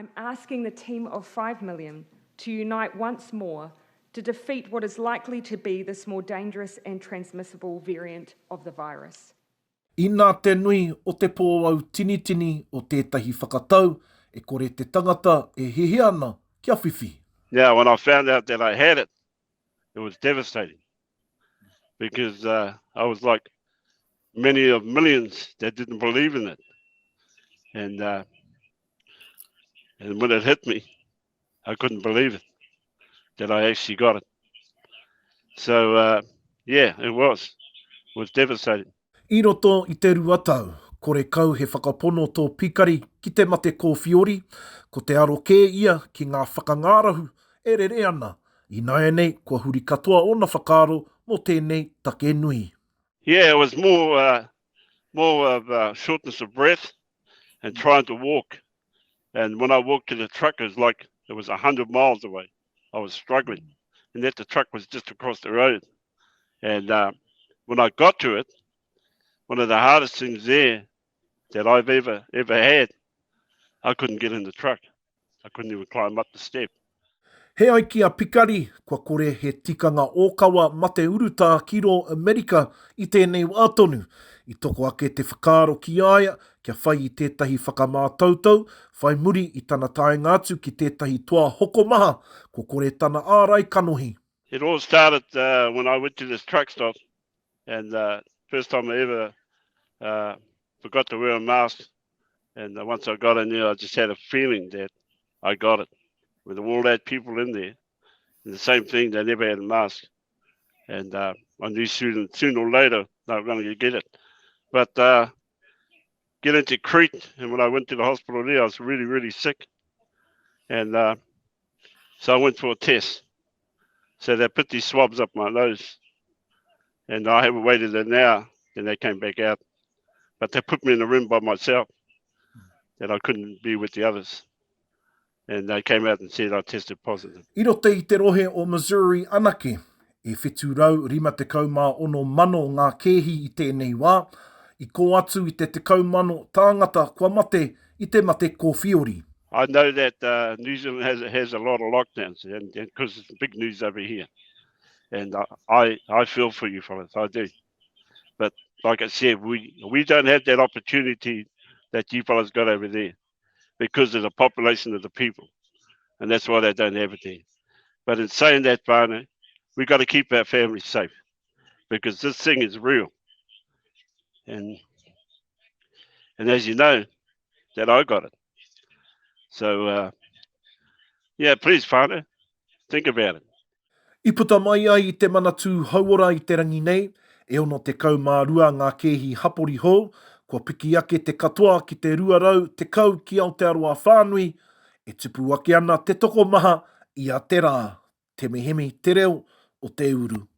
I'm asking the team of 5 million to unite once more to defeat what is likely to be this more dangerous and transmissible variant of the virus. I nā te nui o te pōau tinitini o tētahi whakatau, e kore te tangata e hehe ana kia whiwhi. Now, when I found out that I had it, it was devastating because I was like many of millions that didn't believe in it. And when it hit me, I couldn't believe it, that I actually got it. So, yeah, it was devastating. I roto i te ruatau, kore kau he whakapono tō pikari ki te mate kōwhiori, ko te aro kē ia ki ngā whakangārahu, e rere ana, i nai nei kua huri katoa o na whakaaro mō tēnei take nui. Yeah, it was more of shortness of breath and trying to walk. And when I walked to the truck, it was like it was 100 miles away. I was struggling, and yet the truck was just across the road. And when I got to it, one of the hardest things there that I've ever had, I couldn't get in the truck. I couldn't even climb up the step. He ai ki a Pikari, kua kore he tikanga ōkawa ma te URUTＡA kiro Amerika i tēnei wātonu. I toko ake te whakaaro ki aia, kia whai i tētahi whakamātautau, whai muri i tana taenga atu ki tētahi toa hoko maha, ko kore tana ārai kanohi. It all started when I went to this truck stop, and first time I ever forgot to wear a mask. And once I got in there, I just had a feeling that I got it. With all that people in there, and the same thing, they never had a mask. And I knew sooner or later they were going to get it. But get into Crete, and when I went to the hospital there, I was really, really sick. And so I went for a test. So they put these swabs up my nose. And I haven't waited an hour, then they came back out. But they put me in a room by myself, that I couldn't be with the others. And they came out and said I tested positive. I rote i te rohe o Missouri anake, e whetū rau 56 mano ngā kehi i tēnei wā, i ko atu i te 10 mano tāngata kua mate i te mate kōwhiori. I know that New Zealand has a lot of lockdowns, and because it's big news over here. And I feel for you fellas, I do. But like I said, we don't have that opportunity that you fellas got over there, because of the population of the people. And that's why they don't have it there. But in saying that, Barney, we got to keep our families safe, because this thing is real. And as you know, that I got it. So, yeah, please, Barney, think about it. I puta mai ai i te manatū hauora i te rangi nei, e ono te kaumārua ngā kehi hapori hou, kua piki ake te katoa ki te ruarau te kau ki Aotearoa whānui, e tupu ake ana te toko maha i a te rā. Te Hemi Te Reo o Te Uru.